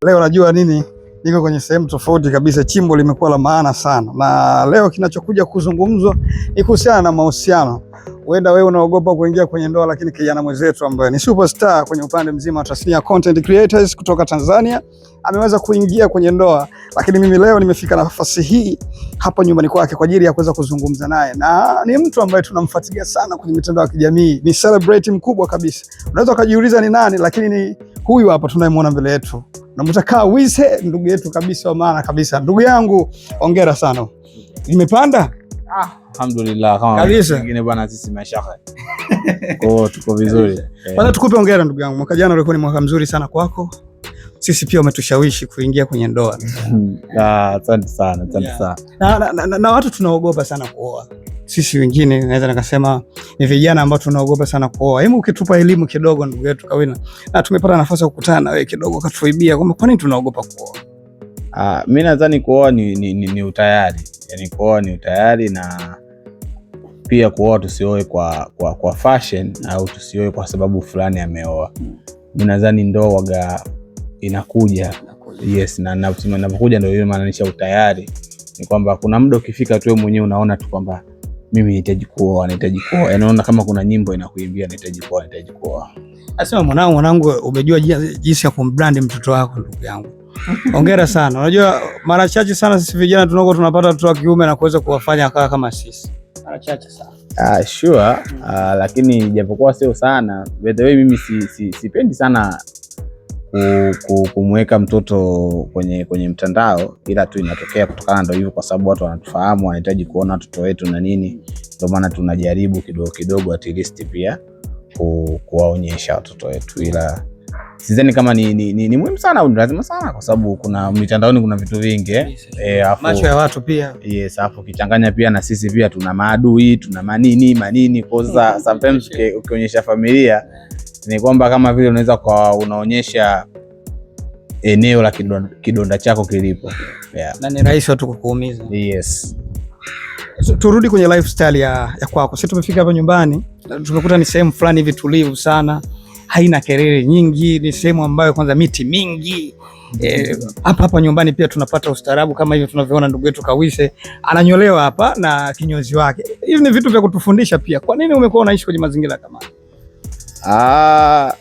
Leo najua nini, niko kwenye sehemu tofauti kabisa. Chimbo limekuwa la maana sana, na leo kinachokuja kuzungumzwa ni kuhusiana na mahusiano. Huenda wewe unaogopa kuingia kwenye ndoa, lakini kijana mwenzetu ambaye ni superstar kwenye upande mzima wa tasnia content creators kutoka Tanzania ameweza kuingia kwenye ndoa. Lakini mimi leo nimefika nafasi hii hapa nyumbani kwake kwa ajili ya kuweza kuzungumza naye, na ni mtu ambaye tunamfuatilia sana kwenye mitandao ya kijamii, ni celebrity mkubwa kabisa. Unaweza kujiuliza ni nani, lakini ni huyu hapa tunayemwona mbele yetu. Namtaka Wise, ndugu yetu kabisa, wa maana kabisa. Ndugu yangu, hongera sana. Nimepanda? Alhamdulillah, kama wengine bwana, sisi mashaka. Tuko vizuri. Kwanza tukupe hongera ndugu yangu. Mwaka jana ulikuwa ni mwaka mzuri sana kwako. Sisi pia umetushawishi kuingia kwenye ndoa. Asante sana, asante sana. Na watu tunaogopa sana kuoa. Sisi wengine naweza nikasema ni vijana ambao tunaogopa sana kuoa. Hebu ukitupa elimu kidogo ndugu yetu Kawina. Na tumepata nafasi ya kukutana na wewe kidogo, katuibia kwamba kwa nini tunaogopa kuoa. Mimi nadhani kuoa ni utayari. Yaani kuoa ni utayari, na pia kuoa tusioe kwa fashion au tusioe kwa sababu fulani ameoa. Mimi nadhani ndoa waga inakuja. Yes, na inapokuja ndio ile maanisha utayari. Ni kwamba kuna muda ukifika tu wewe mwenyewe unaona tu kwamba mimi nahitaji kuoa. Yaani unaona kama kuna nyimbo inakuimbia nahitaji kuoa. Asema mwanangu, umejua jinsi ya kumbrand mtoto wako ndugu yangu. Hongera sana. Unajua mara chache sana sisi vijana tunapata watoto wa kiume na kuweza kuwafanya kama sisi. Mara chache sana. Sure. Lakini japokuwa sio sana. By the way, mimi sipendi sana kumweka mtoto kwenye mtandao, ila tu inatokea kutokana ndio hivyo, kwa sababu watu wanatufahamu, wanahitaji kuona watoto wetu na nini. Ndio maana tunajaribu kidogo at least pia kuwaonyesha watoto wetu, ila sidhani kama ni muhimu sana au lazima sana, kwa sababu kuna mitandaoni kuna vitu vingi macho ya watu pia. Yes, afu kichanganya pia na sisi pia tuna maadui, tuna manini kwa sometimes ukionyesha familia ni kwamba kama vile unaweza unaonyesha eneo la kidonda chako kilipo. Na ni rahisi watu kukuumiza. Yes. So, turudi kwenye lifestyle ya kwako. Sisi tumefika hapa nyumbani, tumekuta ni sehemu fulani hivi tulivu sana, haina kelele nyingi, ni sehemu ambayo kwanza miti mingi. Hapa nyumbani pia tunapata ustaarabu kama hivi tunavyoona ndugu yetu Kawise ananyolewa hapa na kinyozi wake. Hivi ni vitu vya kutufundisha pia. Kwa nini umekuwa unaishi kwenye mazingira kama haya?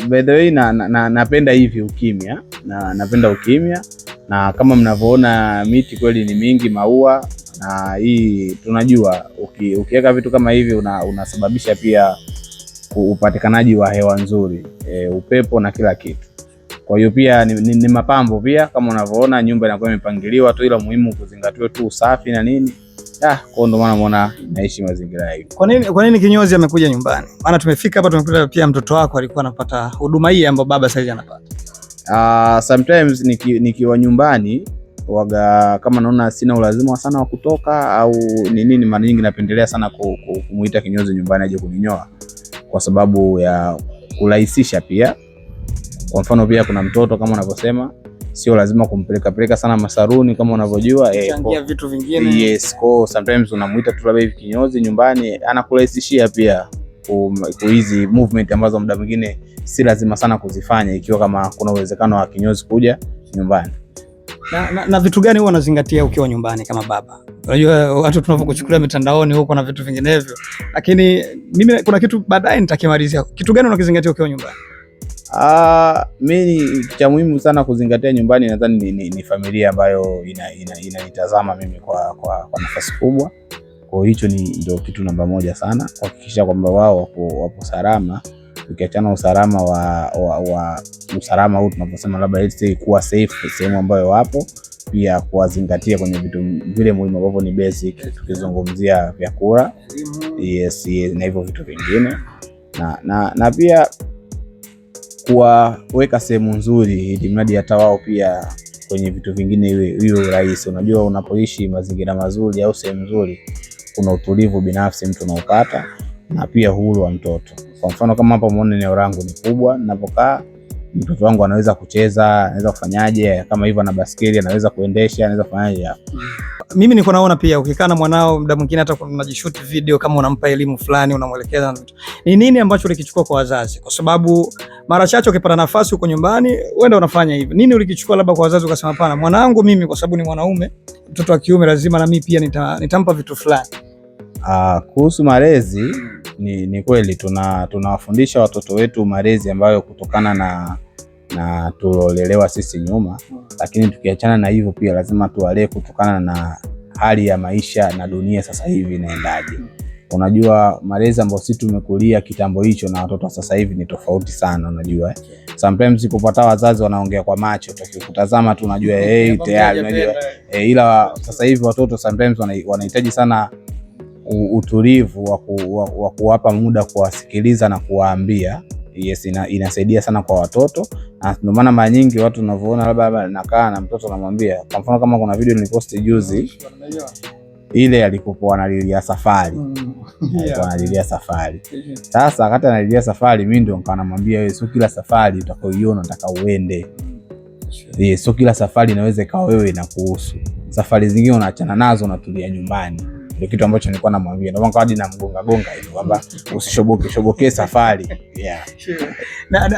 By the way, napenda hivi ukimya, na napenda ukimya, na kama mnavyoona miti kweli ni mingi, maua, na hii tunajua ukiweka vitu kama hivi unasababisha pia upatikanaji wa hewa nzuri, upepo na kila kitu. Kwa hiyo pia ni mapambo pia, kama unavyoona nyumba inakuwa imepangiliwa tu, ila muhimu kuzingatiwe tu usafi na nini. Kwa ndo maana muona naishi mazingira hivi. Kwa nini kinyozi amekuja nyumbani? Maana tumefika hapa tumekuta pia mtoto wako alikuwa anapata huduma hii ambayo baba sasa anapata. Sometimes nikiwa nyumbani waga kama naona sina ulazima sana wa kutoka au nini, mara nyingi napendelea sana kumuita kinyozi nyumbani aje kuninyoa, kwa sababu ya kurahisisha pia. Kwa mfano pia kuna mtoto kama unavyosema, sio lazima kumpeleka sana masaruni kama unavyojua, kuchangia vitu vingine. Yes, sometimes unamuita tu labda hivi kinyozi nyumbani, anakurahisishia pia hizi movement ambazo muda mwingine si lazima sana kuzifanya, ikiwa kama kuna uwezekano wa kinyozi kuja nyumbani. Na vitu gani huwa unazingatia ukiwa nyumbani kama baba? Unajua watu tunavyokuchukulia mitandaoni huko na vitu vinginevyo, lakini mimi kuna kitu baadaye nitakimalizia. Kitu gani unakizingatia ukiwa nyumbani? Mimi cha muhimu sana kuzingatia nyumbani nadhani ni familia ambayo inanitazama mimi kwa nafasi kubwa. Kwa hicho ndio kitu namba moja sana, kuhakikisha kwamba wao wapo salama. Ukiachana usalama wa usalama huu tunaposema labda let's say kuwa safe sehemu ambayo wapo, pia kuwazingatia kwenye vitu vile muhimu ambavyo ni basic, tukizungumzia vyakula, yes, na hivyo vitu vingine, na pia kuwaweka sehemu nzuri ili mradi hata wao pia kwenye vitu vingine iwe rahisi. Unajua unapoishi mazingira mazuri au sehemu nzuri, kuna utulivu binafsi mtu unaopata, na pia uhuru wa mtoto. Kwa mfano kama hapa muone eneo langu ni kubwa, ninapokaa mtoto wangu anaweza kucheza, anaweza kufanyaje, kama hivyo na baskeli anaweza kuendesha, anaweza kufanyaje hapo. Mimi niko naona pia ukikaa na mwanao muda mwingine hata unajishoot video, kama unampa elimu fulani, unamwelekeza na vitu. Ni nini ambacho ulikichukua kwa wazazi? Kwa sababu mara chache ukipata nafasi uko nyumbani uenda unafanya hivyo. Nini ulikichukua labda kwa wazazi ukasema hapana, mwanangu mimi kwa sababu ni mwanaume, mtoto wa kiume lazima na mimi pia nitampa vitu fulani? Kuhusu malezi ni kweli tunawafundisha watoto wetu malezi ambayo kutokana na tulolelewa sisi nyuma, lakini tukiachana na hivyo pia lazima tuwalee kutokana na hali ya maisha na dunia sasa hivi inaendaje. Unajua malezi ambayo sisi tumekulia kitambo hicho na watoto sasa hivi ni tofauti sana, unajua sometimes kupata wazazi wanaongea kwa macho, tukikutazama tu unajua tayari unajua ila sasa hivi watoto sometimes wanahitaji sana utulivu wa kuwapa muda kuwasikiliza na kuwaambia. Yes, inasaidia sana kwa watoto, na ndio maana mara nyingi watu tunavyoona labda nakaa na mtoto namwambia, kwa mfano kama kuna video niliposti juzi ile alikopo analilia safari. Alikuwa analilia safari. Sasa wakati analilia safari mimi ndio nikamwambia wewe sio kila safari utakayoiona nataka uende. Sio kila safari inaweza ikawa wewe inakuhusu. Safari zingine unaachana nazo unatulia nyumbani. Ndio kitu ambacho nilikuwa namwambia. Ndio maana hadi namgonga hivi kwamba usishoboke safari. Yeah.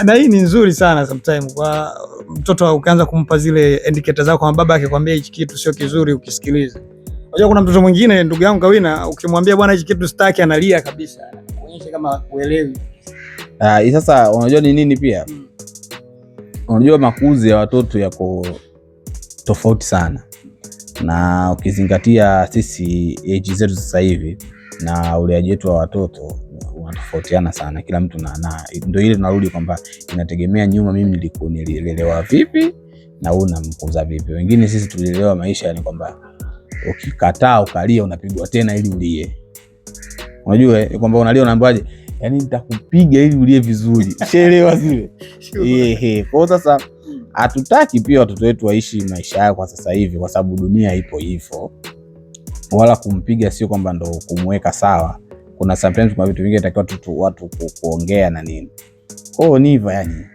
Na hii ni nzuri sana sometimes kwa mtoto ukianza kumpa zile indicators zako, kama baba yake kwambia hichi kitu sio kizuri ukisikiliza. Unajua kuna mtoto mwingine ndugu yangu Kawina, ukimwambia bwana hichi kitu sitaki analia kabisa. Kuonyesha kama uelewi. Sasa unajua ni nini pia? Unajua makuzi ya watoto yako tofauti sana. Na ukizingatia sisi age zetu sasa hivi na uleaji wetu wa watoto unatofautiana sana. Kila mtu ndio ile tunarudi kwamba inategemea nyuma mimi nililelewa vipi na wewe unamkuza vipi. Wengine sisi tulilelewa maisha ni kwamba ukikataa ukalia unapigwa tena ili ulie. Unajua kwamba unalia unaambiwaje? Yaani nitakupiga ili ulie vizuri. Unaelewa zile? Kwa sasa hatutaki pia watoto wetu waishi maisha yao kwa sasa hivi kwa sababu dunia ipo hivyo. Wala kumpiga sio kwamba ndo kumweka sawa. Kuna sometimes kuna vitu vingi inatakiwa watu kuongea na nini. Ni hivyo yani.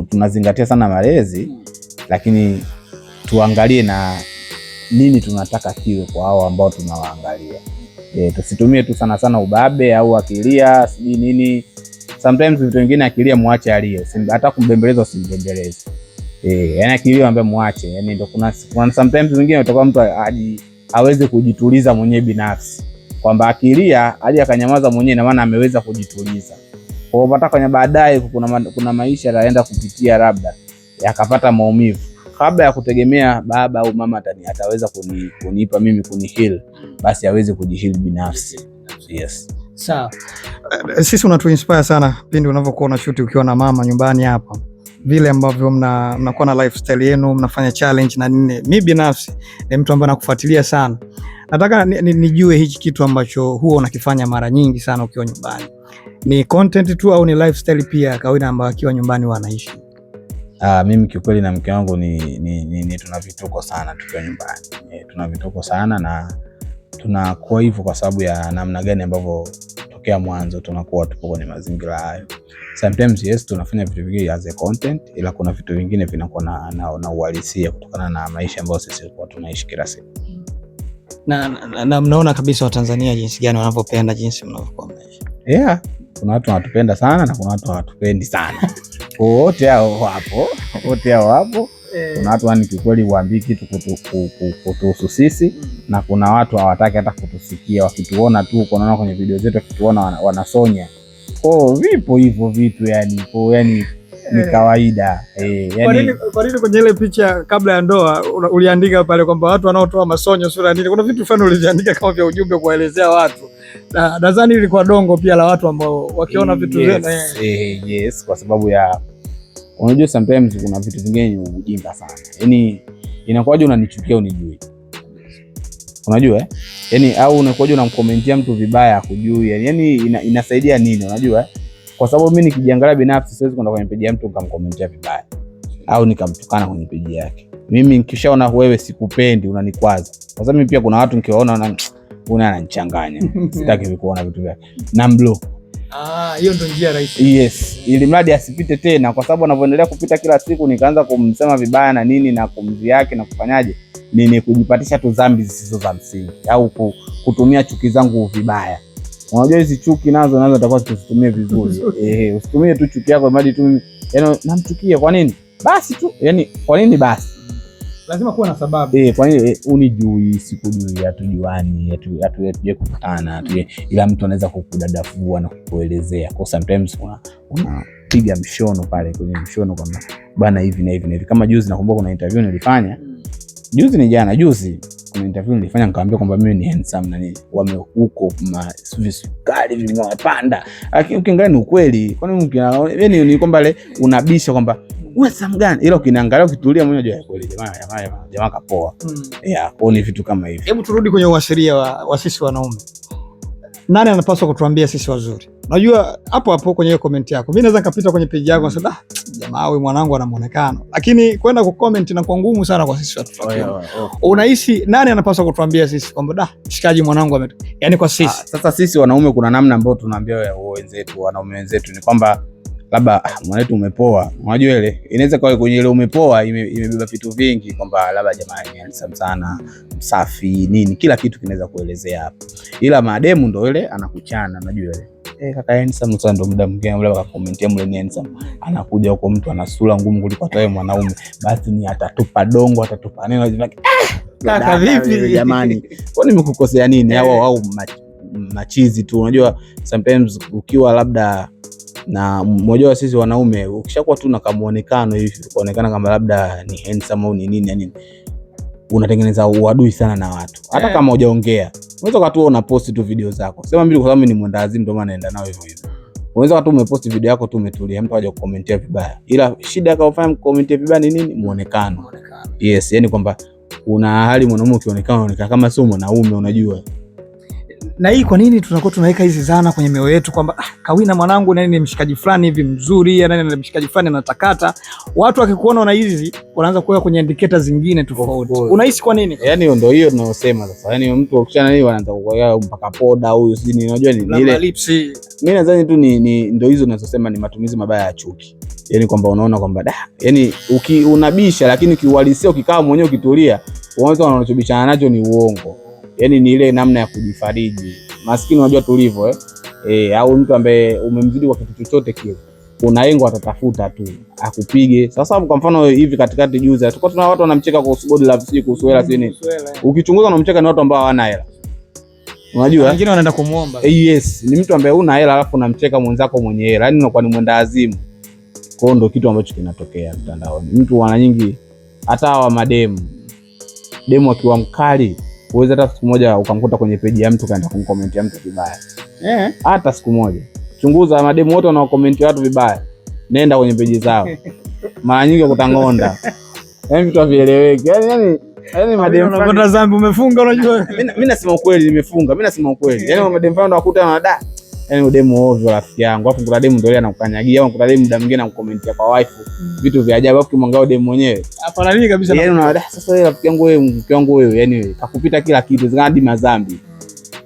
Tunazingatia sana malezi, lakini tuangalie na nini tunataka kiwe kwa hao ambao tunawaangalia. Tusitumie tu sana ubabe au akilia sijui nini. Sometimes vitu vingine akilia muache alie, hata kumbembeleza usimbembeleze. Yani akilia ambaye muache. Yani ndio kuna sometimes vingine utakuwa mtu aweze kujituliza mwenyewe binafsi. Kwamba akilia hadi akanyamaza mwenyewe na maana ameweza kujituliza. Kwa hiyo hata kwenye baadaye kuna maisha yanaenda kupitia labda yakapata maumivu. Kabla ya kutegemea baba au mama ataweza kunipa mimi kunihil, basi aweze kujihil binafsi. Yes. Sawa. Sisi unatu-inspire sana pindi unavyokuwa unashoot ukiwa na mama nyumbani hapa. Vile ambavyo mnakuwa na lifestyle yenu, mnafanya challenge na nini. Mimi binafsi ni mtu ambaye nakufuatilia sana. Nataka nijue hichi kitu ambacho huwa unakifanya mara nyingi sana ukiwa nyumbani. Ni content tu au ni lifestyle pia Kawina ambayo akiwa nyumbani wanaishi? Mimi kiukweli na mke wangu ni tuna vituko sana tukiwa nyumbani. Tuna vituko sana na tunakuwa hivyo kwa sababu ya namna gani ambavyo tokea mwanzo tunakuwa tupo kwenye mazingira hayo. Sometimes yes tunafanya vitu vingi as a content, ila kuna vitu vingine vinakuwa na uhalisia kutokana na maisha ambayo sisi tulikuwa tunaishi kila siku. Na mnaona kabisa Watanzania jinsi gani wanavyopenda jinsi mnavyokuwa mnaishi. Yeah, kuna watu wanatupenda sana na kuna watu hawatupendi sana. Wote hao wapo. Kuna watu wani kikweli waambii kitu kutuhusu sisi, na kuna watu hawataki hata kutusikia, wakituona tu kunaona kwenye video zetu wakituona wanasonya. Vipo hivyo vitu yani. Yani ni kawaida. Yani kwa nini kwenye ile picha kabla ya ndoa uliandika pale kwamba watu wanaotoa masonyo sura nini? Kuna vitu fulani uliandika kama vya ujumbe kuelezea watu. Na nadhani ilikuwa dongo pia la watu ambao wakiona vitu zenu. Yes, kwa sababu ya unajua sometimes kuna vitu vingine ni ujinga sana. Yani inakuwaje unanichukia unijui? Unajua yani au unakuwaje unamkomentia mtu vibaya akujui? Yani inasaidia nini unajua? Kwa sababu mimi nikijiangalia binafsi siwezi kwenda kwenye page ya mtu nikamkomentia vibaya au nikamtukana kwenye page yake. Mimi nikishaona wewe sikupendi unanikwaza. Kwa sababu mimi pia kuna watu nikiwaona unanichanganya. Sitaki kuona vitu vyake. Na mblock. Hiyo ndio njia rahisi. Yes, ili mradi asipite tena, kwa sababu anavyoendelea kupita kila siku nikaanza kumsema vibaya na nini na kumzi yake na kufanyaje ni kujipatisha tu dhambi zisizo za msingi au kutumia chuki zangu vibaya. Unajua hizi chuki nazo takuwa tusitumie vizuri. Usitumie tu chuki yako hadi tu yani namchukia kwa nini? Basi tu yani kwa nini basi? Lazima kuwa na sababu. Kwa nini unijui, sikujui, hatujuani, hatuje kukutana, ila mtu anaweza kukudadafua na kukuelezea. Kwa sometimes unapiga mshono pale kwenye mshono kwamba bana hivi na hivi na hivi. Kama juzi nakumbuka kuna interview nilifanya. Juzi kuna interview nilifanya nikamwambia kwamba mimi ni handsome na nini. Huko visukari vimewapanda. Lakini ukiangalia ni ukweli. Kwani yani ni kwamba ile unabisha kwamba wewe sam gani, ila ukiniangalia ukitulia mwenyewe unajua kweli jamaa kapoa. Kwa ni vitu kama hivi. Hebu turudi kwenye uashiria wa sisi wanaume. Nani anapaswa kutuambia sisi wazuri? Unajua hapo kwenye comment yako. Mimi naweza nikapita kwenye page yako na sema jamaa wewe mwanangu ana muonekano. Lakini kwenda kucomment na kwa ngumu sana kwa sisi watu. Unahisi nani anapaswa kutuambia sisi kwamba mshikaji mwanangu yaani kwa sisi. Sasa sisi wanaume kuna namna ambayo tunaambia wenzetu, wanaume wenzetu ni kwamba labda mwanetu umepoa. Unajua ile inaweza kwa kwenye ile umepoa imebeba vitu vingi kwamba labda jamaa ni handsome sana, msafi, nini, kila kitu kinaweza kuelezea hapo. Ila mademu ndo ile anakuchana, unajua ile kaka handsome sana, ndo muda mwingine labda akakomentia mle ni handsome, anakuja huko mtu ana sura ngumu kuliko hata wewe mwanaume, basi ni atatupa dongo, atatupa neno unajua kaka vipi jamani, kwa nini nimekukosea nini? Au machizi tu. Unajua sometimes ukiwa labda na mmoja wa sisi wanaume ukishakuwa tu na kamuonekano hivi, kuonekana kama labda ni handsome au ni nini yani, unatengeneza uadui sana na watu. Hata kama hujaongea, unaweza katu una post tu video zako. Sema mimi kwa sababu ni mwendawazimu ndio maana naenda nao hivyo hivyo. Unaweza katu umepost video yako tu umetulia, mtu aje kukomentia vibaya. Ila shida akafanya kukomentia vibaya ni nini? Muonekano. Yes, yani kwamba una hali mwanaume ukionekana unaonekana kama sio mwanaume, unajua. Na hii kwa nini tunakuwa tunaweka hizi zana kwenye mioyo yetu kwamba Kawina mwanangu nani ni mshikaji fulani hivi mzuri, nani ni mshikaji fulani anatakata. Watu wakikuona na hizi wanaanza kuweka kwenye indicator zingine tofauti. Unahisi kwa nini? Yaani ndio hiyo tunayosema sasa. Yaani mtu ukishana nini wanaanza kuweka mpaka poda huyu sini, unajua ni ile lips. Mimi nadhani tu ni ndio hizo ninazosema ni matumizi mabaya ya chuki. Yaani kwamba unaona kwamba yaani unabisha lakini kiuhalisia ukikaa mwenyewe ukitulia, unaanza unachobishana nacho ni uongo. Yaani ni ile namna ya kujifariji. Maskini unajua tulivyo au mtu ambaye umemzidi kwa kitu chochote kile, unaengo atatafuta tu akupige. Sasa kwa mfano hivi katikati juzi tulikuwa tuna watu wanamcheka kwa usugodi la siku kuhusu hela sini. Ukichunguza unamcheka ni watu ambao hawana hela. Unajua? Wengine wanaenda kumuomba. Yes, ni mtu ambaye huna hela alafu unamcheka mwenzako mwenye hela. Yaani unakuwa ni mwenda azimu. Kwa hiyo ndio kitu ambacho kinatokea mtandaoni. Mtu wana nyingi hata wa mademu. Demu akiwa mkali uweze hata siku moja ukamkuta kwenye peji ya mtu kaenda kumkomentia mtu vibaya. Hata siku moja. Chunguza mademu wote wanaokomentia watu vibaya. Nenda kwenye peji zao. Mara nyingi kutangonda. Yaani vitu havieleweki. Yaani mademu unapata dhambi umefunga unajua. Mimi nasema ukweli nimefunga. Mimi nasema ukweli. Yaani mademu fao ndo wakuta na yaani demu ovyo rafiki yangu. Alafu kuna demu ndio ile anakukanyagia au kuna demu muda mwingine anakukomentia kwa wife. Vitu vya ajabu alafu kimwangalia demu mwenyewe. Hapana nini kabisa. Yaani unaona sasa wewe rafiki yangu wewe mke wangu wewe yaani kakupita kila kitu zingine hadi madhambi.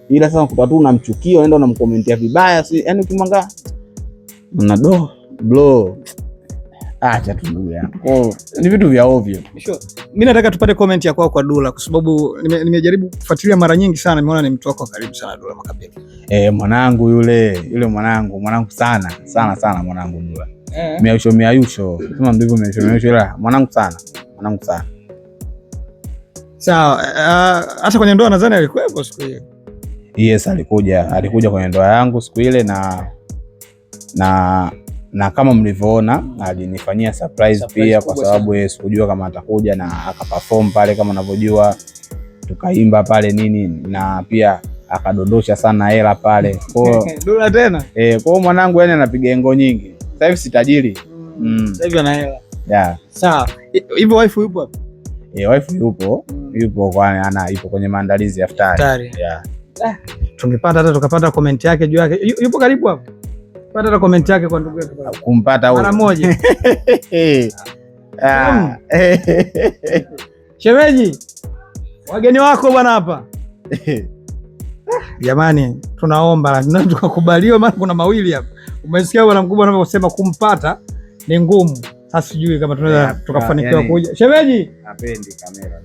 Ila sasa kwa tu unamchukia unaenda unamkomentia vibaya yaani ukimwangalia una bro. Acha tu ndugu yangu. Ni vitu vya ovyo. Sure. Mimi nataka tupate comment ya kwako kwa Dula kwa sababu nimejaribu kufuatilia mara nyingi sana, nimeona ni mtu wako karibu sana Dula Makabila. Mwanangu yule mwanangu sana mwanangu Dula. Miayusho. Kama ndivyo miayusho ila mwanangu sana. Sawa, hata kwenye ndoa nadhani alikuwepo siku hiyo. Yes, alikuja kwenye ndoa yangu siku ile na kama mlivyoona alinifanyia surprise pia kwa sababu sikujua kama atakuja na akaperform pale kama unavyojua, tukaimba pale nini na pia akadondosha sana hela pale. Kwa Dula tena. Kwa mwanangu yani anapiga engo nyingi. Sasa hivi si tajiri. Sasa hivi ana hela. Yeah. Sawa. Hivyo wife yupo hapa? Wife yupo kwani ipo kwenye maandalizi ya iftari. Yeah. Tungepata hata tukapata comment yake juu yake. Yupo karibu hapo. Pata hata comment yake kwa ndugu yetu. Kumpata huyo. Mara moja. Shemeji. Wageni wako bwana hapa. Jamani, tunaomba na tukakubaliwa maana kuna mawili hapa. Umesikia bwana mkubwa anavyosema kumpata ni ngumu. Sasa sijui kama tunaweza tukafanikiwa kuja. Shemeji, hapendi kamera.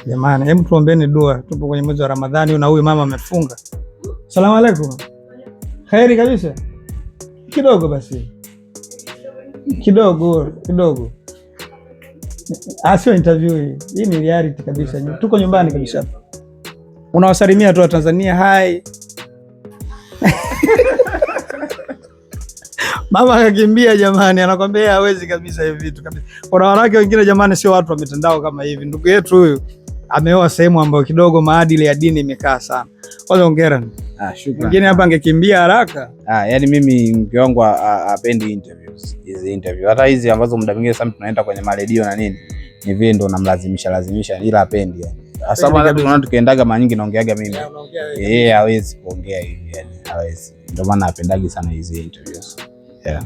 Jamani, hebu tuombeeni dua. Tupo kwenye mwezi wa Ramadhani na huyu mama amefunga. Salamu alaikum. Kheri kabisa. Kidogo basi. Kidogo. Sio interview hii. Hii ni reality kabisa. Tuko nyumbani kabisa. Unawasalimia tu wa Tanzania, hai. Mama akakimbia jamani, anakwambia hawezi kabisa hivi vitu kabisa. Kuna wanawake wengine jamani, sio watu wa mitandao kama hivi. Ndugu yetu huyu ameoa sehemu ambayo kidogo maadili ya dini imekaa sana. Kwanza hongera. Shukrani. Mwingine hapa angekimbia haraka. Yani mimi mke wangu hapendi interviews. Hizi interview. Hata hizi ambazo muda mwingine sasa tunaenda kwenye maredio na nini, ni vile ndo namlazimisha ila hapendi yani. Hasa mara tunaona tukiendaga mara nyingi naongeaga mimi. Hawezi kuongea hivi yani, hawezi. Ndio maana napendagi sana hizi interviews. Yeah.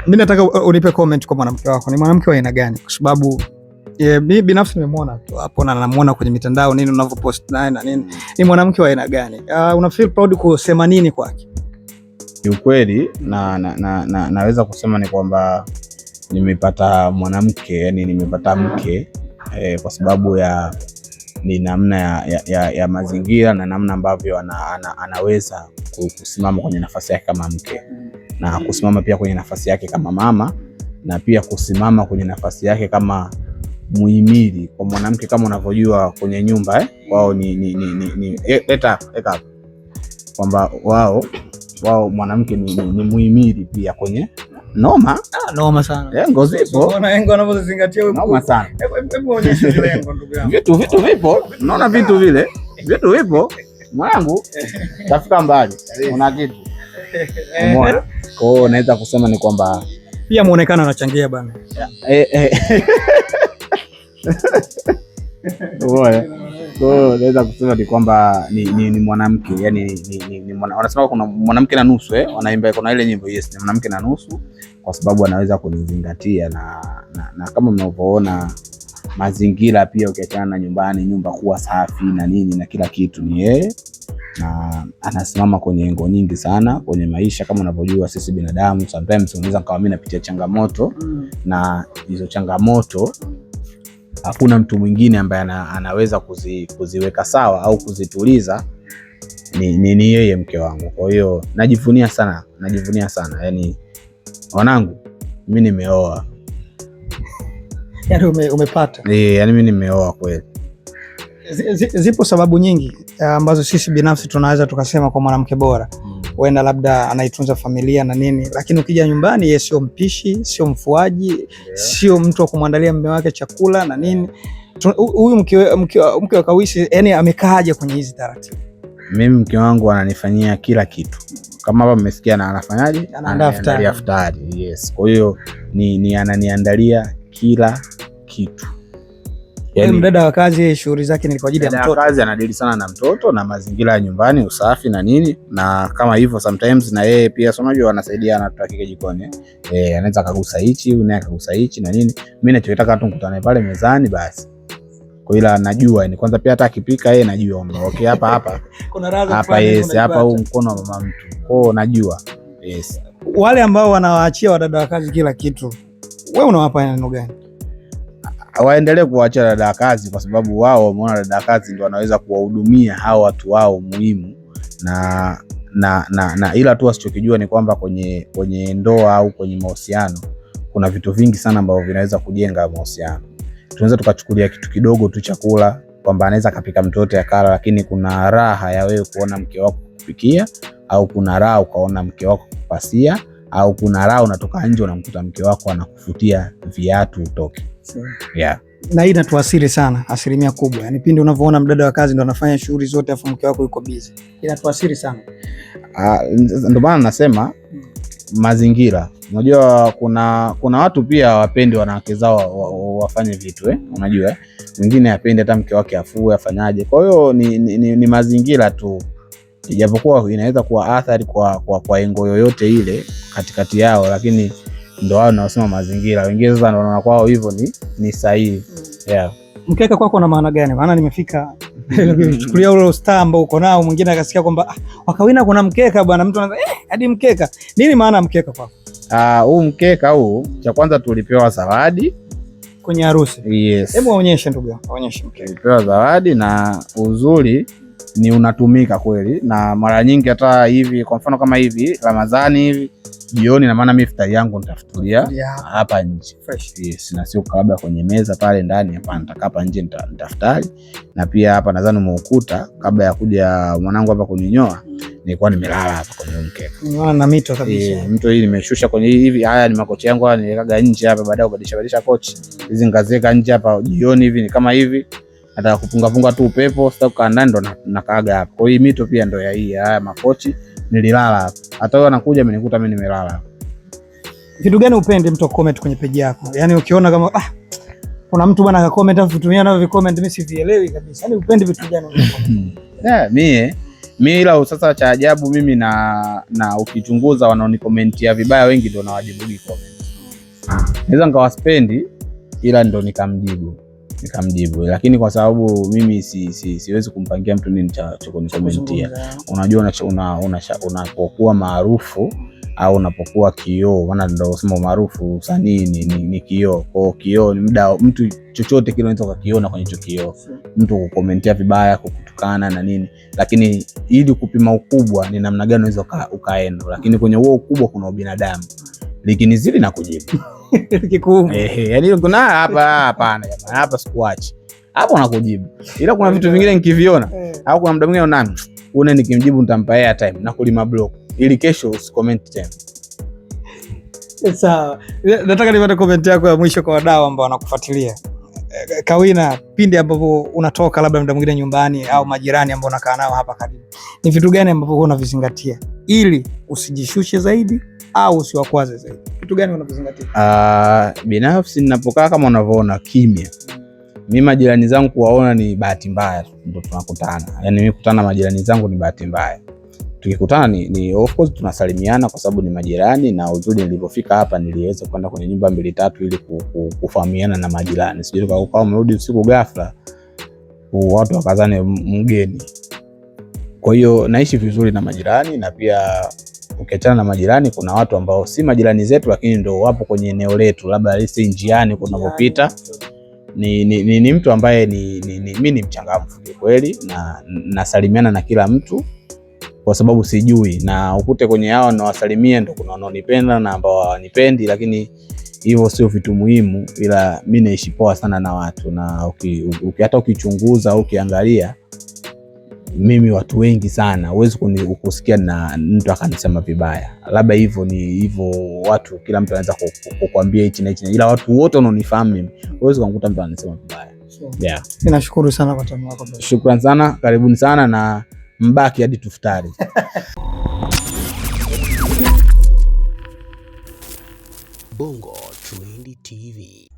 Mimi nataka unipe comment kwa mwanamke wako. Ni mwanamke wa aina gani? Kwa sababu mimi binafsi nimemwona tu hapo na namuona kwenye mitandao nini unavyopost naye na nini. Ni mwanamke wa aina gani? Una feel proud kusema nini kwake? Kiukweli naweza kusema ni kwamba nimepata mwanamke, yani nimepata mke kwa sababu ya ni namna ya mazingira na namna ambavyo anaweza kusimama kwenye nafasi yake kama mke na kusimama pia kwenye nafasi yake kama mama na pia kusimama kwenye nafasi yake kama muhimili kwa mwanamke. Kama unavyojua kwenye nyumba wao ni leta kwamba wao mwanamke ni muhimili pia kwenye noma. Noma sana. Lengo zipo. Unaona lengo anavyozingatia huko. Noma sana. Hebu onyesha lengo ndugu yangu. Vitu vipo. Unaona vitu vile? Vitu vipo. Mwanangu tafika mbali. Una kitu. Umeona? Kwa hiyo naweza kusema ni kwamba pia muonekano anachangia bana. Umeona? So naweza kusema ni kwamba ni mwanamke, yani wanasema kuna mwanamke na nusu wanaimba kuna ile nyimbo, yes, ni mwanamke na nusu kwa sababu anaweza kunizingatia na kama mnavyoona mazingira pia, ukiachana na nyumbani, nyumba kuwa safi na nini na kila kitu, ni yeye, na anasimama kwenye engo nyingi sana kwenye maisha. Kama unavyojua sisi binadamu sometimes unaweza kama mimi napitia changamoto na hizo changamoto hakuna mtu mwingine ambaye anaweza kuziweka sawa au kuzituliza, ni yeye, mke wangu. Kwa hiyo najivunia sana yani wanangu, mimi nimeoa. Yani umepata. Yani mimi nimeoa kweli. Zipo sababu nyingi ambazo sisi binafsi tunaweza tukasema kwa mwanamke bora. Huenda labda anaitunza familia na nini, lakini ukija nyumbani yeye sio mpishi, sio mfuaji, sio mtu wa kumwandalia mume wake chakula na nini. Huyu mke wa Kawishi yani amekaaje kwenye hizi taratibu? Mimi mke wangu ananifanyia kila kitu. Kama hapa mmesikia na anafanyaje? Ananiandalia futari. Yes. Kwa hiyo ni ananiandalia kila kitu. Yani mdada wa kazi shughuli zake ni kwa ajili ya mtoto. Kazi anadili sana na mtoto na mazingira ya nyumbani, usafi na nini, na kama hivyo sometimes na yeye pia unajua anasaidia na tutaki jikoni. Anaweza kagusa hichi, naye kagusa hichi na nini. Mimi nachotaka tu nikutane pale mezani basi. Kwa ila najua ni kwanza pia hata akipika yeye najua okay, hapa kuna radha hapa, yes, hapa huu mkono wa mama mtu. Kwa najua. Yes. Wale ambao wanawaachia wadada wa kazi kila kitu, wewe unawapa neno gani? Waendelee kuachia dada wa kazi kwa sababu wao wameona dada wa kazi ndio wanaweza kuwahudumia hao watu wao muhimu, na ila tu wasichokijua ni kwamba kwenye ndoa au kwenye mahusiano kuna vitu vingi sana ambavyo vinaweza kujenga mahusiano. Tunaweza tukachukulia kitu kidogo tu, chakula, kwamba anaweza kapika mtoto akala, lakini kuna raha ya wewe kuona mke wako kupikia, au kuna raha ukaona mke wako kupasia, au kuna raha unatoka nje unamkuta mke wako anakufutia viatu utoke. Yeah. Na hii inatuasiri sana asilimia kubwa. Yaani pindi unavyoona mdada wa kazi ndo anafanya shughuli zote afu mke wako yuko busy. Inatuasiri sana. Ndio maana nasema mazingira. Unajua kuna watu pia hawapendi wanawake zao wafanye vitu unajua mwingine hapendi hata mke wake afue afanyaje. Kwa hiyo ni mazingira tu. Ijapokuwa inaweza kuwa athari kwa engo yoyote ile katikati yao, lakini ndio wao wanaosema mazingira. Wengine sasa wanaona kwao hivyo ni sahihi. Yeah. Mkeka kwako na maana gani? Maana nimefika chukulia ule star ambao uko nao, mwingine akasikia kwamba wakawina kuna mkeka bwana, mtu anaanza hadi mkeka. Nini maana mkeka kwako? Huu mkeka huu, cha kwanza tulipewa zawadi kwenye harusi. Yes. Hebu waonyeshe ndugu yangu, waonyeshe mkeka. Tulipewa zawadi na uzuri ni unatumika kweli, na mara nyingi hata hivi kwa mfano kama hivi Ramadhani hivi jioni, na maana mimi iftari yangu nitafutulia hapa nje fresh. Yes, na sio kabla kwenye meza pale ndani, hapa nitakaa hapa nje nitaftari. Na pia hapa nadhani umeukuta kabla ya kuja mwanangu hapa kuninyoa, nilikuwa nimelala hapa kwenye mkeka. Unaona na mito kabisa. Mito hii nimeshusha kwenye hivi, haya ni makochi yangu haya nilikaga nje hapa, baadaye kubadilisha kochi. Hizi ngazeka nje hapa jioni hivi ni kama hivi. Nataka kupunga tu upepo, sitaki kukaa ndani, ndo nakaaga hapa. Kwa hiyo mito pia ndo ya hii, haya makochi nililala hapa. Hata wewe anakuja amenikuta mimi nimelala hapa. Vitu gani upende mtu comment kwenye page yako? Yaani ukiona kama kuna mtu bwana ka comment afu vitumia nao comment mimi sivielewi kabisa. Yaani upende vitu gani unacomment? Mimi ila sasa cha ajabu mimi na ukichunguza wanaonikomentia vibaya wengi ndio nawajibu comment. Naweza nikawaspendi ila ndo nikamjibu, lakini kwa sababu mimi siwezi kumpangia mtu nini cha kunikomentia. Unajua unapokuwa maarufu au unapokuwa kioo, maana ndio usema maarufu usanii ni kioo. Kwa kioo ni muda mtu chochote kile unaweza kukiona kwenye hicho kioo, mtu kukomentia vibaya, kukutukana na nini, lakini ili kupima ukubwa ni namna gani unaweza ukaenda, lakini kwenye huo ukubwa kuna ubinadamu, likinizidi na kujibu kikubwa. Yani kuna hapana jamaa, hapa sikuachi hapo nakujibu, ila kuna vitu vingine nikiviona au kuna muda mwingine unaona une nikimjibu nitampa airtime na kulima block ili kesho usicomment tena. Sawa, nataka nipate comment yako ya mwisho kwa wadau ambao wanakufuatilia. Kawina, pindi ambapo unatoka labda muda mwingine nyumbani au majirani ambao unakaa nao hapa karibu, ni vitu gani ambavyo unavizingatia ili usijishushe zaidi au usiwakwaze zaidi? Kitu gani unavizingatia? Binafsi ninapokaa kama unavyoona kimya, mimi majirani zangu kuwaona ni bahati mbaya ndio tunakutana. Yaani mimi kukutana majirani zangu ni bahati mbaya. Tukikutana ni of course tunasalimiana kwa sababu ni majirani, na uzuri nilipofika hapa niliweza kwenda kwenye nyumba 2-3 ili kufahamiana na majirani. Sijui kama umerudi usiku ghafla watu wakazane mgeni. Kwa hiyo naishi vizuri na majirani, na pia ukiachana na majirani kuna watu ambao si majirani zetu lakini ndio wapo kwenye eneo letu, labda lisi njiani kunapopita. Ni mtu ambaye mimi ni mchangamfu kweli, na nasalimiana na kila mtu kwa sababu sijui, na ukute kwenye hao na wasalimia ndio kuna wanaonipenda na ambao hawanipendi, lakini hivyo sio vitu muhimu, ila mimi naishi poa sana na watu. Na hata ukichunguza au ukiangalia mimi watu wengi sana, huwezi kusikia na mtu akanisema vibaya. Labda hivyo ni hivyo, watu kila mtu anaweza kukuambia hichi na hichi, ila watu wote wanaonifahamu mimi huwezi kumkuta mtu anasema vibaya. Yeah. Ninashukuru sana kwa time yako. Shukrani sana, karibuni sana na mbaki hadi tuftari. Bongo Trend TV.